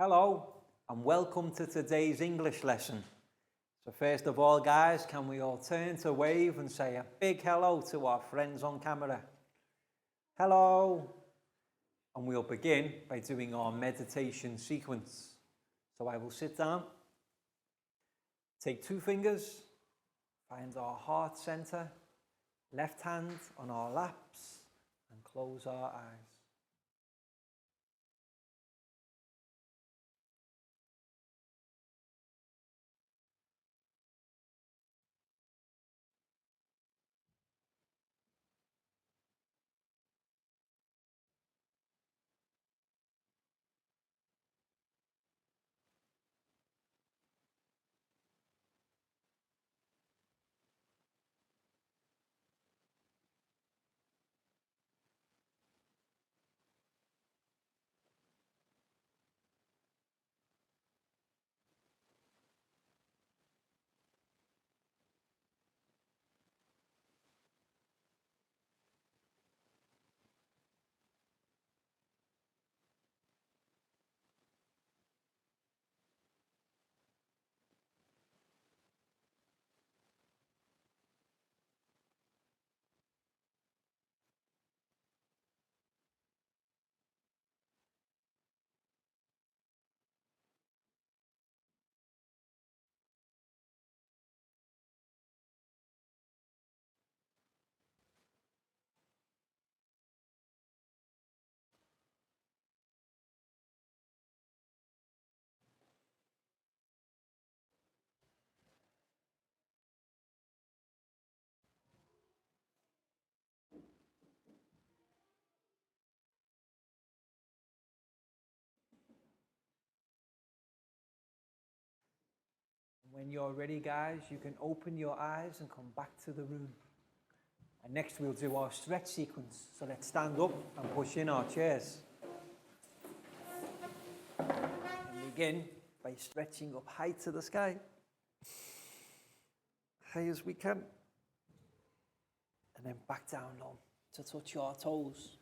Hello and welcome to today's English lesson. So first of all guys, can we all turn to wave and say a big hello to our friends on camera? Hello! And we'll begin by doing our meditation sequence. So I will sit down, take 2 fingers, find our heart center, left hand on our laps and close our eyes. When you're ready guys, you can open your eyes and come back to the room. And next we'll do our stretch sequence. So let's stand up and push in our chairs. And begin by stretching up high to the sky. High as we can. And then back down low to touch your toes.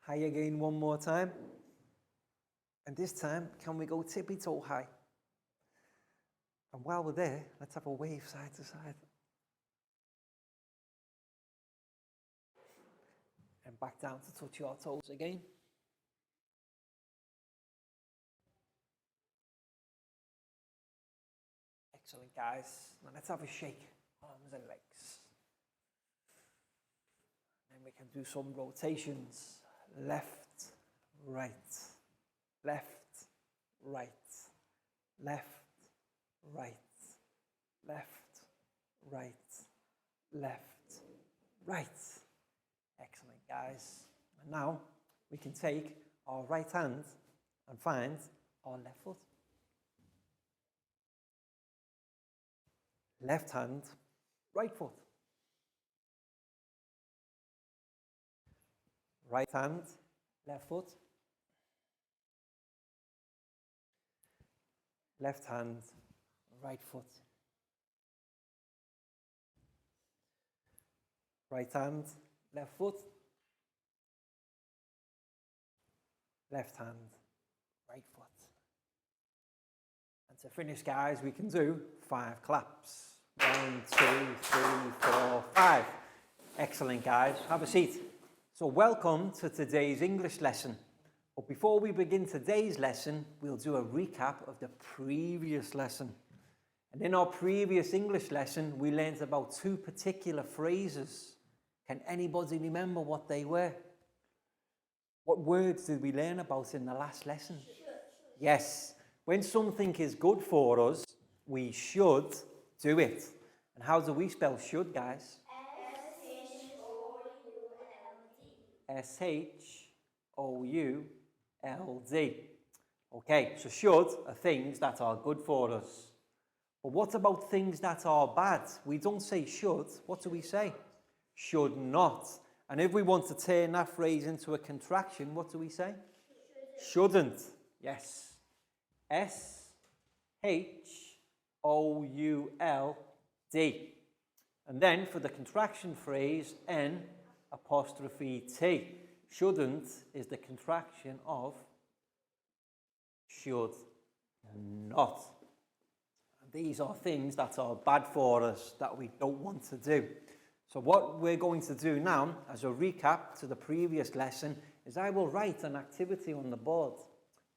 High again one more time. And this time, can we go tippy-toe high? And while we're there, let's have a wave side to side. And back down to touch your toes again. Excellent, guys. Now let's have a shake, arms and legs. Then we can do some rotations. Left, right, left, right, left, right, left, right, left, right. Excellent, guys. And now we can take our right hand and find our left foot. Left hand, right foot. Right hand, left foot. Left hand, right foot. Right hand, left foot. Left hand, right foot. And to finish, guys, we can do 5 claps. 1, 2, 3, 4, 5. Excellent, guys. Have a seat. So welcome to today's English lesson. But before we begin today's lesson, we'll do a recap of the previous lesson. And in our previous English lesson, we learned about 2 particular phrases. Can anybody remember what they were? What words did we learn about in the last lesson? Yes, when something is good for us, we should do it. And how do we spell should, guys? S-H-O-U-L-D. Okay, so should are things that are good for us. But what about things that are bad? We don't say should. What do we say? Should not. And if we want to turn that phrase into a contraction, what do we say? Shouldn't. Yes. S-H-O-U-L-D. And then for the contraction phrase, N apostrophe T. Shouldn't is the contraction of should not. These are things that are bad for us, that we don't want to do. So what we're going to do now, as a recap to the previous lesson, is I will write an activity on the board.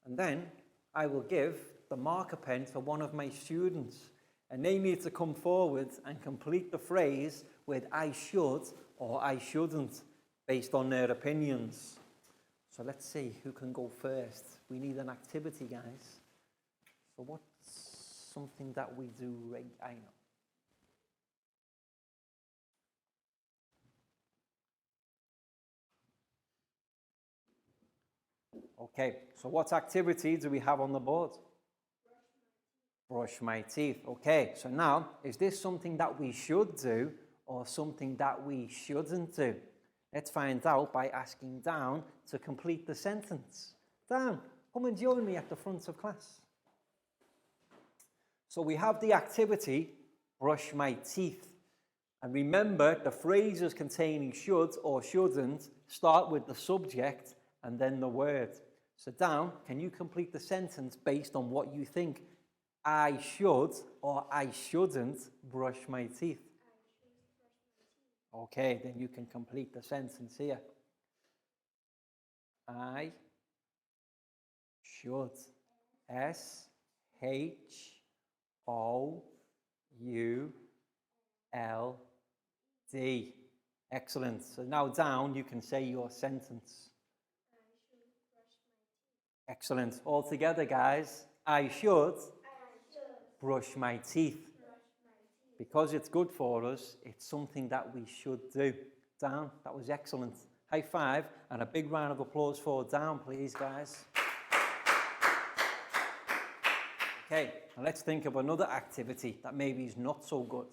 And then I will give the marker pen to one of my students. And they need to come forward and complete the phrase with I should or I shouldn't, based on their opinions. So let's see who can go first. We need an activity, guys. So what's something that we do I know. Okay, so what activity do we have on the board? Brush my teeth. Okay, so now, is this something that we should do or something that we shouldn't do? Let's find out by asking Dan to complete the sentence. Dan, come and join me at the front of class. So we have the activity, brush my teeth. And remember, the phrases containing should or shouldn't start with the subject and then the word. So Dan, can you complete the sentence based on what you think? I should or I shouldn't brush my teeth. Okay, then you can complete the sentence here. I should. S-H-O-U-L-D. Excellent. So now down, you can say your sentence. Excellent. All together, guys. I should brush my teeth. Because it's good for us, it's something that we should do. Dan, that was excellent. High five and a big round of applause for Dan, please, guys. Okay, now let's think of another activity that maybe is not so good.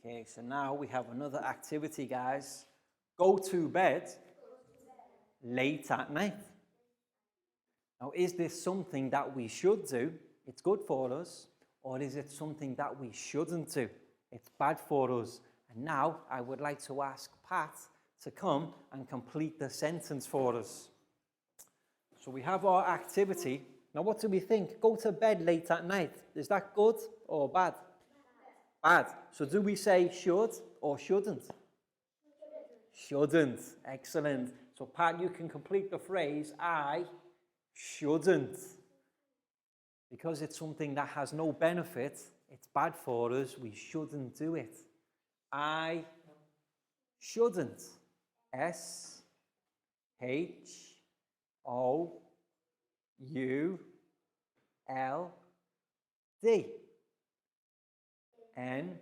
Okay, so now we have another activity, guys. Go to bed late at night. Now, is this something that we should do? It's good for us. Or is it something that we shouldn't do? It's bad for us. And now I would like to ask Pat to come and complete the sentence for us. So we have our activity. Now, what do we think? Go to bed late at night. Is that good or bad? Bad. So do we say should or shouldn't? Shouldn't. Excellent. So Pat, you can complete the phrase I shouldn't. Because it's something that has no benefit, it's bad for us, we shouldn't do it. I shouldn't. S-H-O-U-L-D. N''T.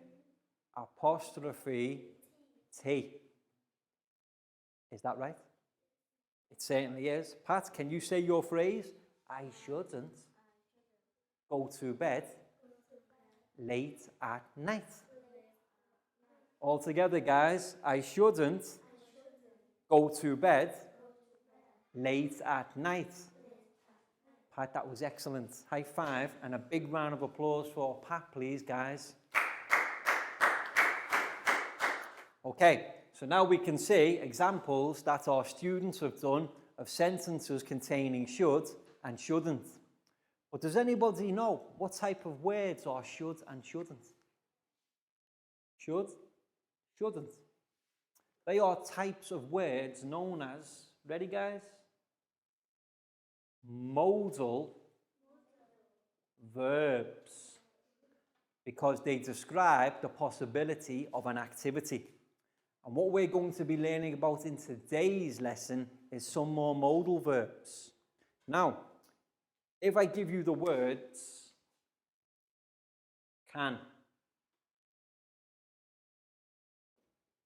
Is that right? It certainly is. Pat, can you say your phrase? I shouldn't go to bed late at night. All together, guys. I shouldn't go to bed late at night. Pat, that was excellent. High five and a big round of applause for Pat, please, guys. Okay, so now we can see examples that our students have done of sentences containing should and shouldn't. But does anybody know what type of words are should and shouldn't? Should, shouldn't. They are types of words known as, ready guys? Modal verbs. Because they describe the possibility of an activity. And what we're going to be learning about in today's lesson is some more modal verbs. Now, if I give you the words can,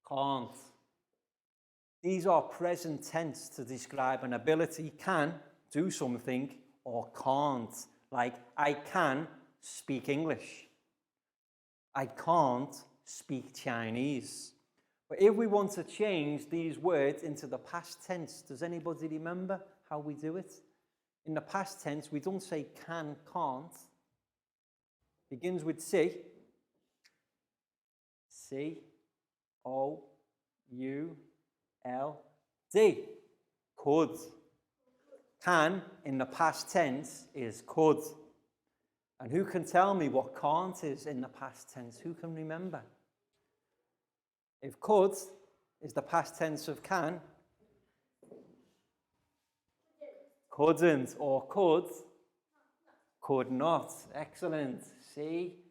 can't, these are present tense to describe an ability, can do something, or can't. Like, I can speak English. I can't speak Chinese. But if we want to change these words into the past tense, does anybody remember how we do it? In the past tense, we don't say can, can't. Begins with C. C, O, U, L, D. Could. Can in the past tense is could. And who can tell me what can't is in the past tense? Who can remember? If could is the past tense of can, couldn't or could not. Excellent. C-O-U-L-D-N-E-T.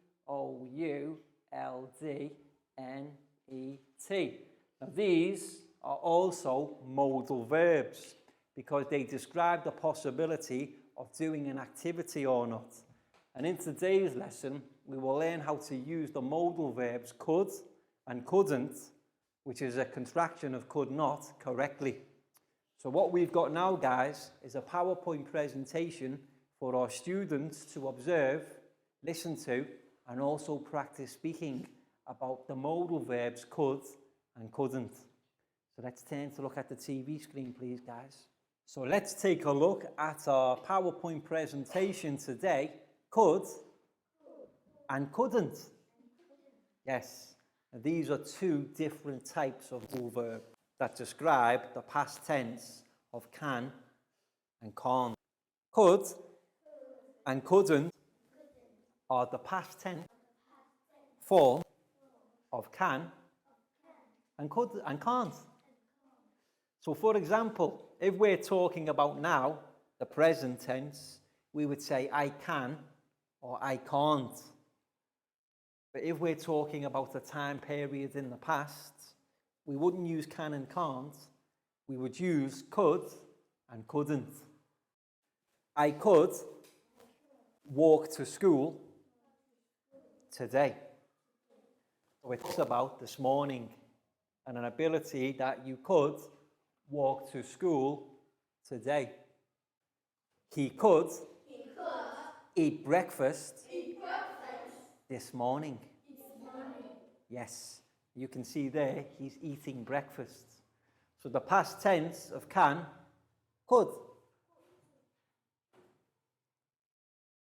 Now these are also modal verbs because they describe the possibility of doing an activity or not. And in today's lesson, we will learn how to use the modal verbs could and couldn't, which is a contraction of could not, correctly. So what we've got now, guys, is a PowerPoint presentation for our students to observe, listen to, and also practice speaking about the modal verbs could and couldn't. So let's turn to look at the TV screen, please, guys. So let's take a look at our PowerPoint presentation today. Could and couldn't. Yes, these are two different types of modal verb that describe the past tense of can and can't. Could and couldn't are the past tense form of can and could and can't. So for example, if we're talking about now, the present tense, we would say I can or I can't. But if we're talking about a time period in the past, we wouldn't use can and can't, we would use could and couldn't. I could walk to school today. So it's about this morning and an ability that you could walk to school today. He could eat breakfast this morning. Yes, you can see there he's eating breakfast. So the past tense of can, could.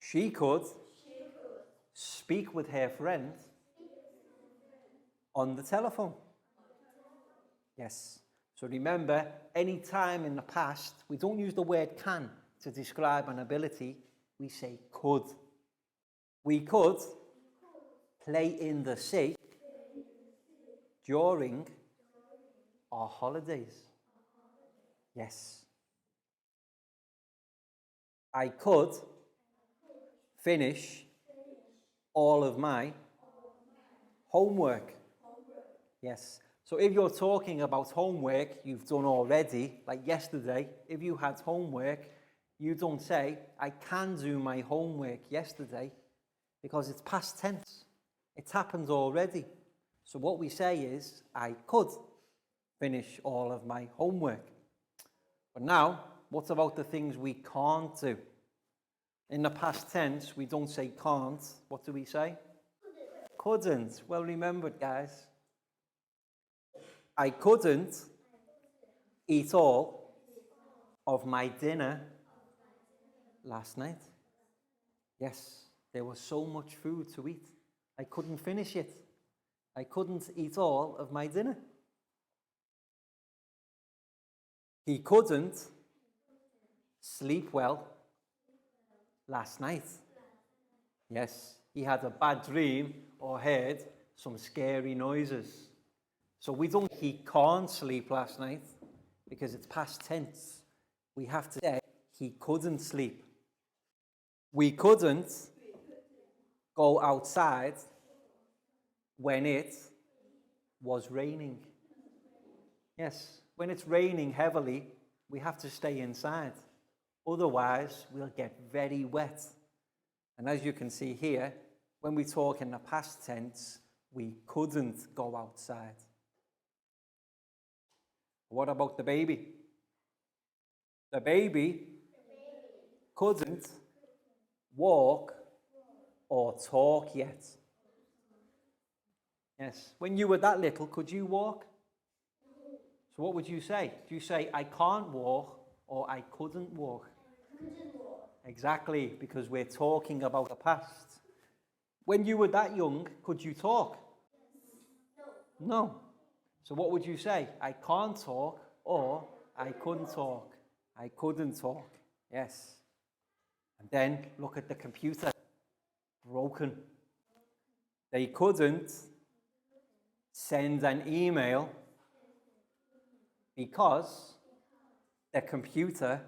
She could speak with her friend on the telephone. Yes. So remember, any time in the past, we don't use the word can to describe an ability, we say could. We could play in the sea during our holidays. Yes. I could finish all of my homework. Yes. So if you're talking about homework you've done already, like yesterday, if you had homework, you don't say, I can do my homework yesterday, because it's past tense. It's happened already. So what we say is, I could finish all of my homework. But now, what about the things we can't do? In the past tense, we don't say can't. What do we say? Couldn't. Well remembered, guys. I couldn't eat all of my dinner last night. Yes, there was so much food to eat. I couldn't finish it. I couldn't eat all of my dinner. He couldn't sleep well last night. Yes, he had a bad dream or heard some scary noises. So we don't, he can't sleep last night because it's past tense. We have to say he couldn't sleep. We couldn't go outside when it was raining. Yes, when it's raining heavily, we have to stay inside. Otherwise, we'll get very wet. And as you can see here, when we talk in the past tense, we couldn't go outside. What about the baby? The baby couldn't walk or talk yet. Yes. When you were that little, could you walk? So what would you say? Do you say, I can't walk or I couldn't walk? Exactly, because we're talking about the past. When you were that young, could you talk? No. So what would you say? I can't talk or I couldn't talk? I couldn't talk. Yes. And then look at the computer. Broken. They couldn't send an email because the computer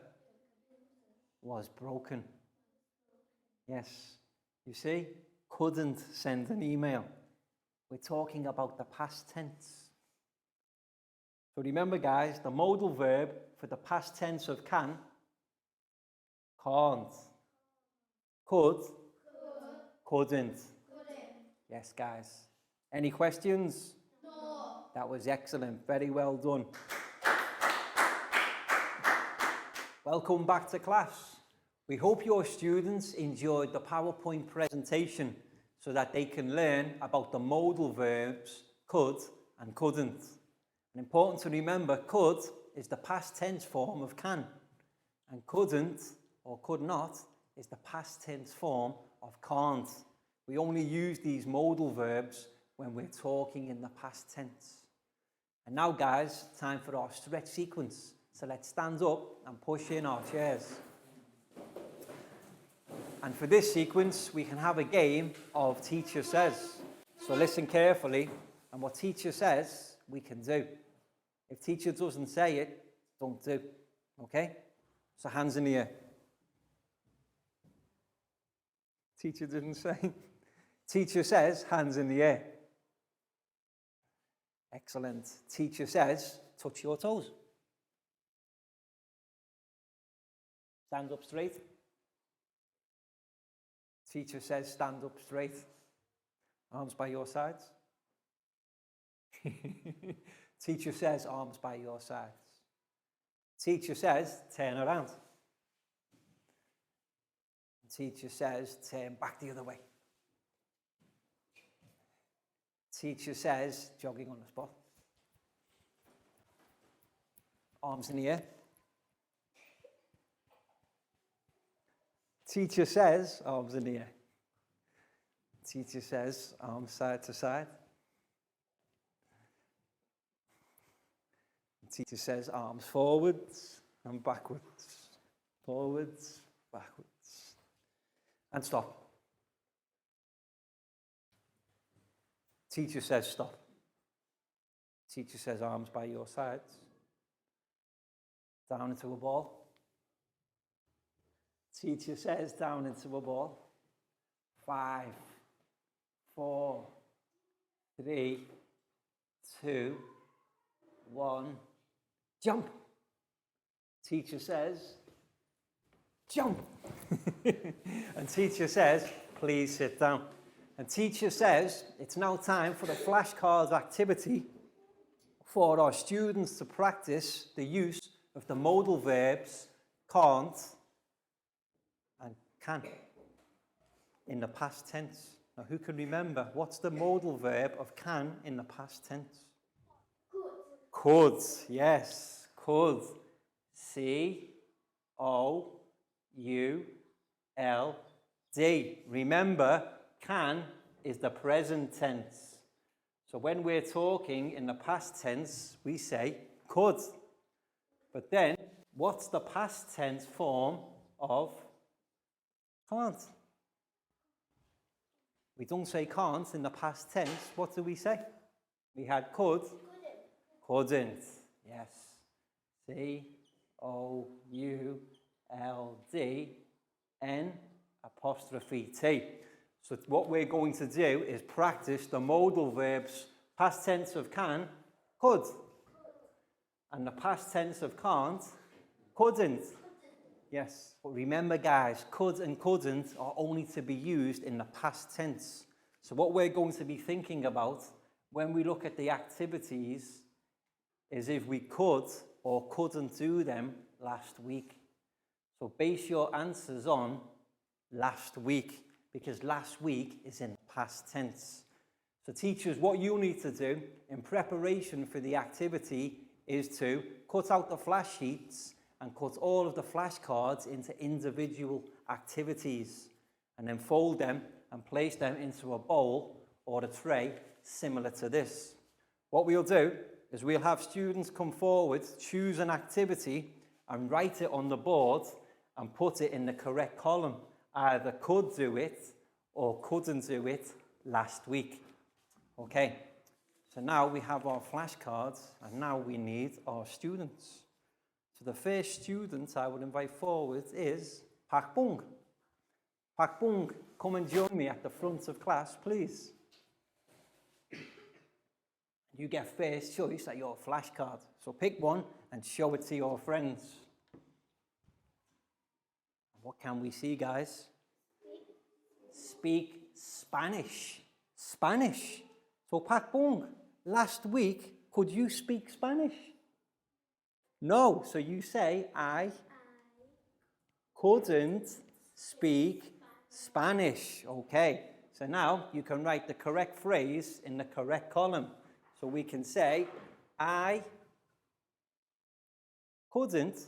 was broken. Yes. You see? Couldn't send an email. We're talking about the past tense. So remember, guys, the modal verb for the past tense of can, can't, could, couldn't. Yes, guys. Any questions? No. That was excellent. Very well done. Welcome back to class. We hope your students enjoyed the PowerPoint presentation so that they can learn about the modal verbs could and couldn't. And important to remember, could is the past tense form of can, and couldn't or could not is the past tense form of can't. We only use these modal verbs when we're talking in the past tense. And now, guys, time for our stretch sequence. So let's stand up and push in our chairs. And for this sequence, we can have a game of teacher says. So listen carefully, and what teacher says, we can do. If teacher doesn't say it, don't do. Okay? So hands in the air. Teacher didn't say. Teacher says, hands in the air. Excellent. Teacher says, touch your toes. Stand up straight. Teacher says, stand up straight. Arms by your sides. Teacher says, arms by your sides. Teacher says, turn around. Teacher says, turn back the other way. Teacher says, jogging on the spot. Arms in the air. Teacher says, arms in the air. Teacher says, arms side to side. Teacher says, arms forwards and backwards. Forwards, backwards. And stop. Teacher says, stop. Teacher says, arms by your sides. Down into a ball. Teacher says, down into a ball. 5, 4, 3, 2, 1. Jump. Teacher says, jump. And teacher says, please sit down. And teacher says, it's now time for the flashcards activity for our students to practice the use of the modal verbs can't and can in the past tense. Now, who can remember what's the modal verb of can in the past tense? Could, yes, could. C-O-U-L-D. Remember, can is the present tense. So when we're talking in the past tense, we say could. But then, what's the past tense form of can't? We don't say can't in the past tense. What do we say? We had could. Couldn't, yes. C-O-U-L-D-N''T. So what we're going to do is practice the modal verbs, past tense of can, could. And the past tense of can't, couldn't. Yes, but remember, guys, could and couldn't are only to be used in the past tense. So what we're going to be thinking about when we look at the activities is if we could or couldn't do them last week. So base your answers on last week, because last week is in past tense. So teachers, what you need to do in preparation for the activity is to cut out the flash sheets and cut all of the flashcards into individual activities, and then fold them and place them into a bowl or a tray similar to this. What we'll do is we'll have students come forward, choose an activity and write it on the board and put it in the correct column. Either could do it or couldn't do it last week. Okay, so now we have our flashcards and now we need our students. So the first student I would invite forward is Pak Bung. Pak Bung, come and join me at the front of class, please. You get first choice at your flashcard. So pick one and show it to your friends. What can we see, guys? Speak Spanish. Spanish. So Pak Bung, last week, could you speak Spanish? No, so you say, I couldn't speak Spanish. Okay, so now you can write the correct phrase in the correct column. So we can say, I couldn't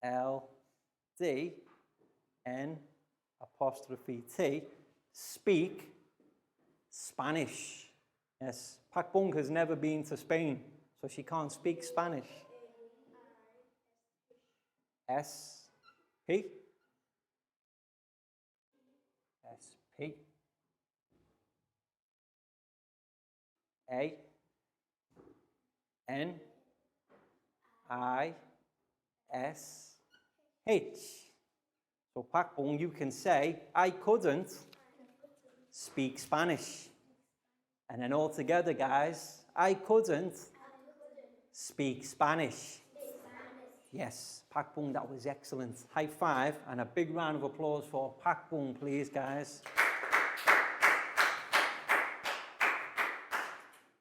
LDN' speak Spanish. Yes, Pak Bung has never been to Spain, so she can't speak Spanish. S-P S-P A-N-I-S-H. So Pak Bung, you can say, I couldn't speak Spanish. And then all together, guys, I couldn't speak Spanish. Yes, Pak Bung, that was excellent. High five and a big round of applause for Pak Bung, please, guys.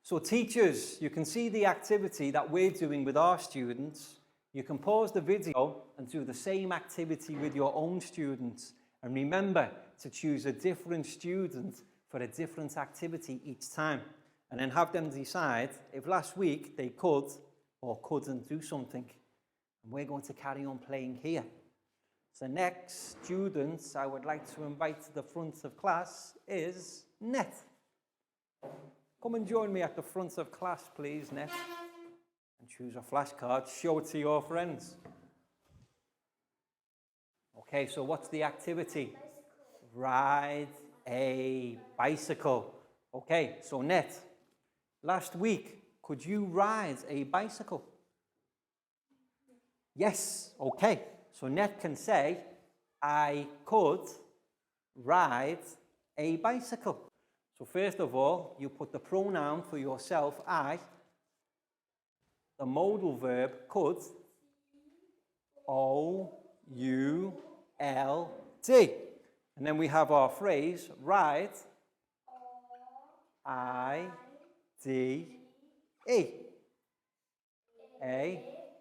So teachers, you can see the activity that we're doing with our students. You can pause the video and do the same activity with your own students. And remember to choose a different student for a different activity each time. And then have them decide if last week they could or couldn't do something. And we're going to carry on playing here. So next students I would like to invite to the front of class is Net. Come and join me at the front of class, please, Net. And choose a flashcard, show it to your friends. Okay, so what's the activity? Ride a bicycle. Okay, so Net, last week, could you ride a bicycle? Yes, okay. So Net can say, I could ride a bicycle. So first of all, you put the pronoun for yourself, I, the modal verb, could, O-U-L-D. And then we have our phrase, ride, I-D-E. A-I-C-Y-C-L-E.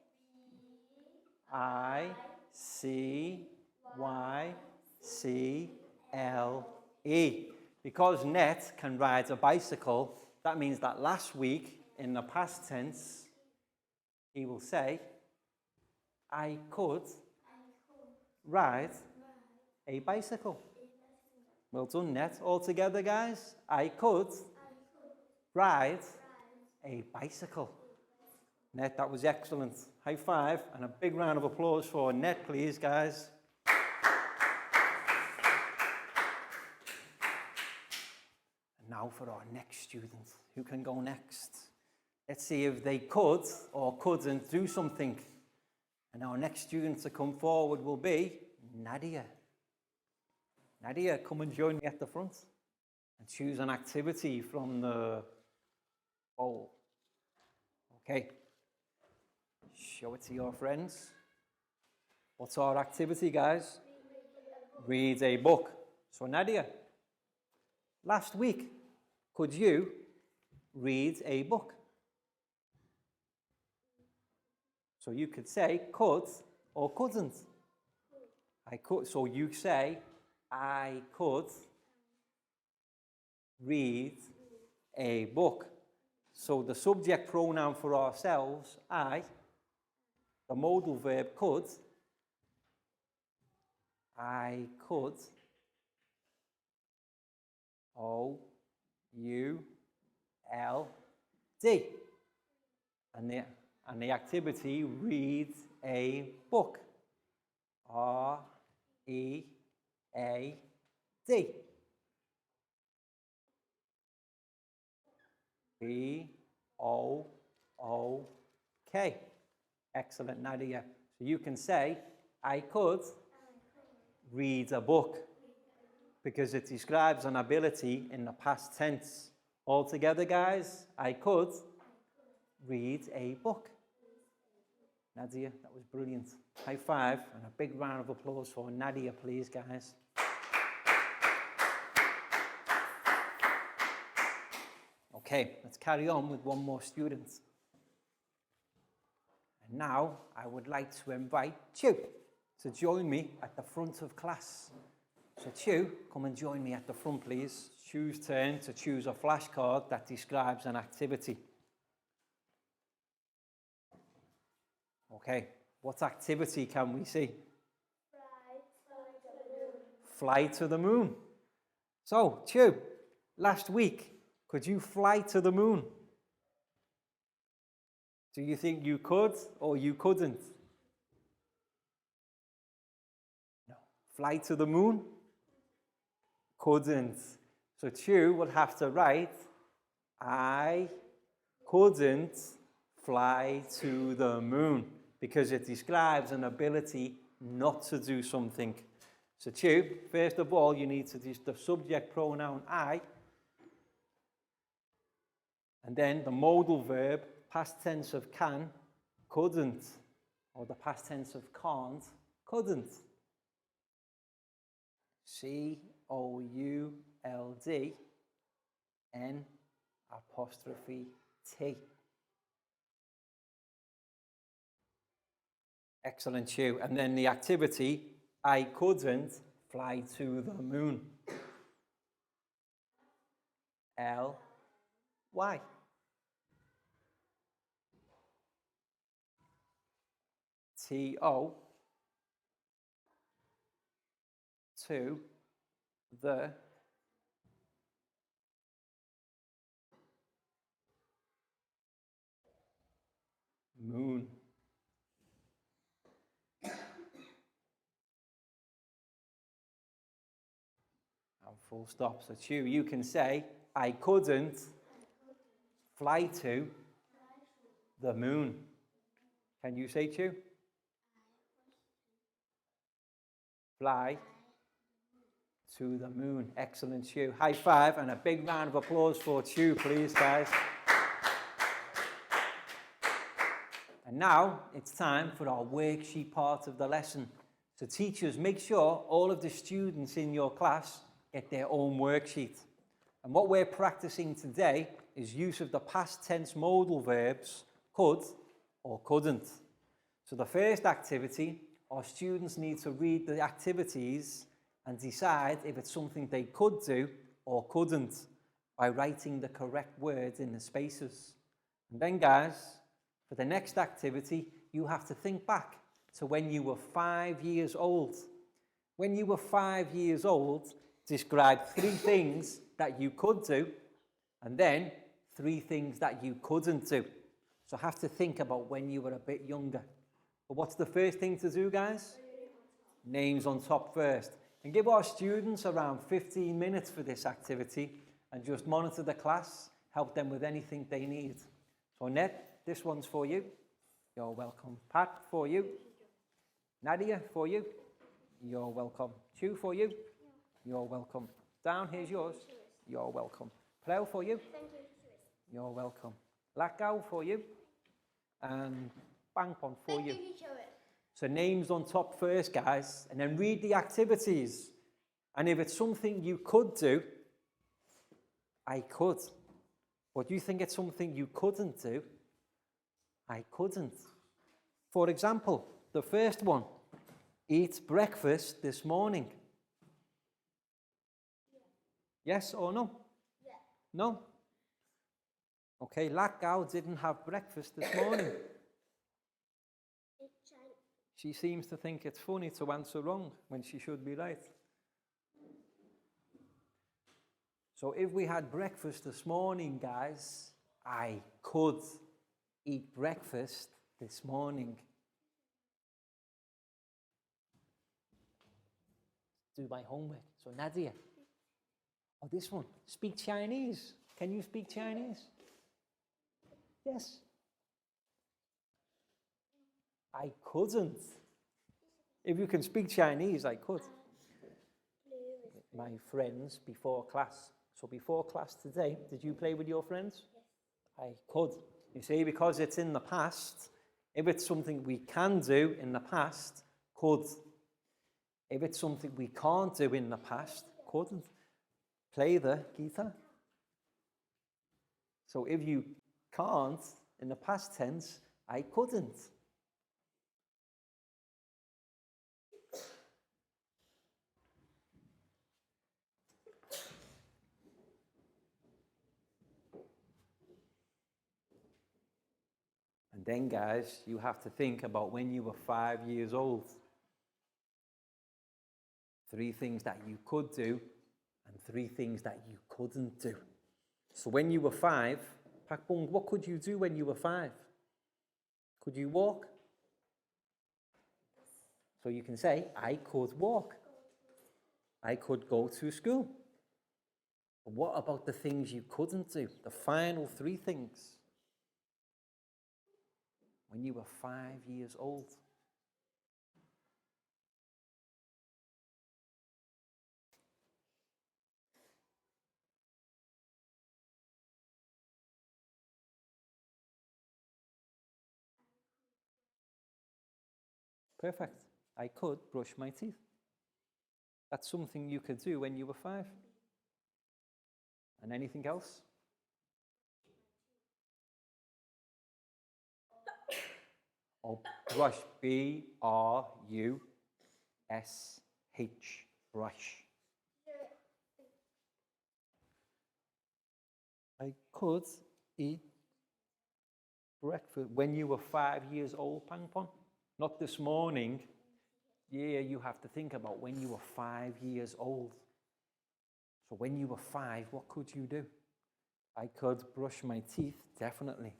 Because Net can ride a bicycle, that means that last week, in the past tense, he will say, I could ride a bicycle. Well done, Net. All together, guys. I could ride a bicycle. Net, that was excellent. High five and a big round of applause for Net, please, guys. And now for our next student. Who can go next? Let's see if they could or couldn't do something. And our next student to come forward will be Nadia. Nadia, come and join me at the front and choose an activity from the bowl. Okay. Show it to your friends. What's our activity, guys? Read a book. So Nadia, last week, could you read a book? So you could say could or couldn't. I could. So you say, I could read a book. So the subject pronoun for ourselves, I, the modal verb could, I could, O-U-L-D. And the activity, read a book. R-E-A-D. B-O-O-K. Excellent, Nadia. So you can say, I could read a book, because it describes an ability in the past tense. All together, guys, I could read a book. Nadia, that was brilliant. High five and a big round of applause for Nadia, please, guys. Okay, let's carry on with one more student. And now I would like to invite Chu to join me at the front of class. So Chu, come and join me at the front, please. Chu's turn to choose a flashcard that describes an activity. Okay, what activity can we see? Fly to the moon. So, Chu, last week, could you fly to the moon? Do you think you could or you couldn't? No. Fly to the moon? Couldn't. So Chu will have to write, I couldn't fly to the moon, because it describes an ability not to do something. So Chu, first of all, you need to use the subject pronoun I, and then the modal verb, past tense of can, couldn't, or the past tense of can't, couldn't. C-O-U-L-D-N'-T. Excellent, Chu. And then the activity, I couldn't fly to the moon. L-Y. T-O. To the moon. And full stop. So Chu, you can say, I couldn't fly to the moon. Can you say, Chu? Fly to the moon. Excellent, Chu. High five and a big round of applause for Chu, please, guys. And now it's time for our worksheet part of the lesson. So teachers, make sure all of the students in your class get their own worksheet. And what we're practicing today is use of the past tense modal verbs could or couldn't. So the first activity, our students need to read the activities and decide if it's something they could do or couldn't by writing the correct words in the spaces. And then, guys, for the next activity, you have to think back to when you were 5 years old. When you were 5 years old, describe 3 things that you could do and then 3 things that you couldn't do. So have to think about when you were a bit younger. But what's the first thing to do, guys? Names on top first. And give our students around 15 minutes for this activity and just monitor the class, help them with anything they need. So Ned, this one's for you. You're welcome. Pat, for you. Nadia, for you. You're welcome. Chu, for you. You're welcome. Down, here's yours. You're welcome. Pleo, for you. You're welcome. Lakau, for you. And Bangpon, for you. So names on top first, guys, and then read the activities. And if it's something you could do, I could. But do you think it's something you couldn't do? I couldn't. For example, the first one, eat breakfast this morning. Yes or no? Yes. No? Okay, that gal didn't have breakfast this morning. She seems to think it's funny to answer wrong when she should be right. So if we had breakfast this morning, guys, I could eat breakfast this morning. Do my homework. So Nadia, or this one, speak Chinese. Can you speak Chinese? Yes. I couldn't. If you can speak Chinese, I could. My friends before class. So before class today, did you play with your friends? Yes. I could. You see, because it's in the past, if it's something we can do in the past, could. If it's something we can't do in the past, couldn't. Play the guitar. So if you can't, in the past tense, I couldn't. And then, guys, you have to think about when you were 5 years old. 3 things that you could do and 3 things that you couldn't do. So when you were 5, Pakbung, what could you do when you were 5? Could you walk? So you can say, I could walk. I could go to school. But what about the things you couldn't do? The final 3 things. When you were 5 years old. Perfect. I could brush my teeth. That's something you could do when you were 5. And anything else? Or brush, B-R-U-S-H, brush. I could eat breakfast when you were 5 years old, Pangpon. Not this morning. Yeah, you have to think about when you were 5 years old. So when you were 5, what could you do? I could brush my teeth, definitely.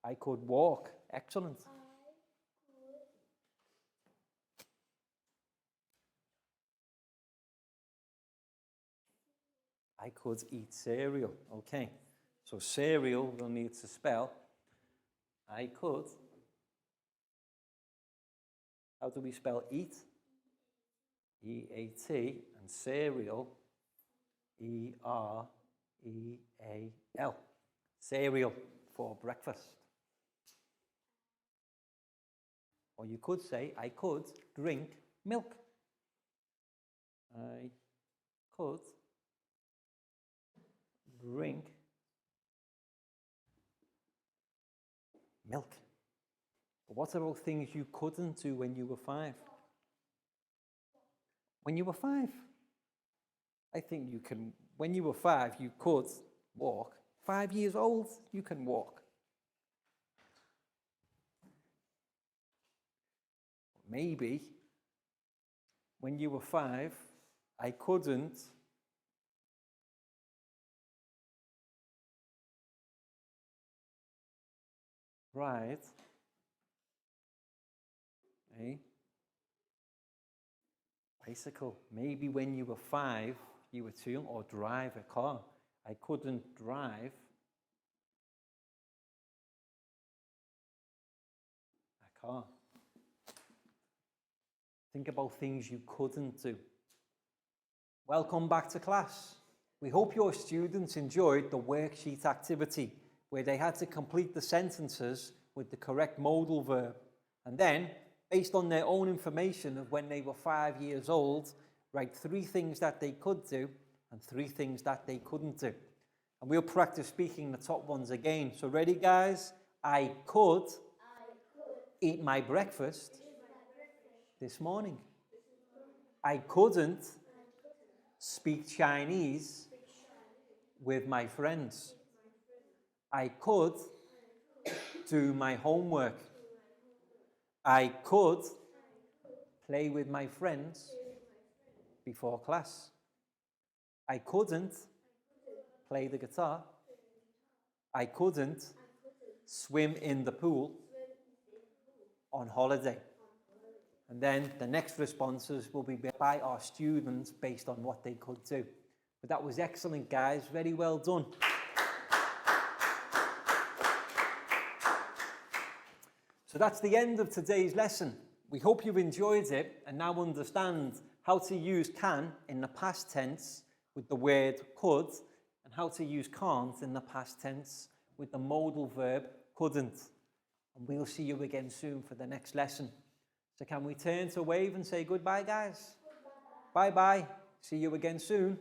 I could walk, excellent. I could eat cereal, okay. So cereal we'll need to spell. I could. How do we spell eat? E-A-T, and cereal, E-R-E-A-L. Cereal for breakfast. Or you could say, I could drink milk. I could drink milk. But what about things you couldn't do when you were 5? When you were 5? I think you can, when you were 5, you could walk. 5 years old, you can walk. Maybe when you were 5, I couldn't ride a bicycle. Maybe when you were 5, you were too young, or drive a car. I couldn't drive a car. Think about things you couldn't do. Welcome back to class. We hope your students enjoyed the worksheet activity where they had to complete the sentences with the correct modal verb. And then, based on their own information of when they were 5 years old, write 3 things that they could do and 3 things that they couldn't do. And we'll practice speaking the top ones again. So ready, guys? I could eat my breakfast this morning. I couldn't speak Chinese with my friends. I could do my homework. I could play with my friends before class. I couldn't play the guitar. I couldn't swim in the pool on holiday. And then the next responses will be by our students based on what they could do. But that was excellent, guys. Very well done. So that's the end of today's lesson. We hope you've enjoyed it and now understand how to use can in the past tense with the word could, and how to use can't in the past tense with the modal verb couldn't. And we'll see you again soon for the next lesson. So can we turn to wave and say goodbye, guys? Bye-bye. See you again soon.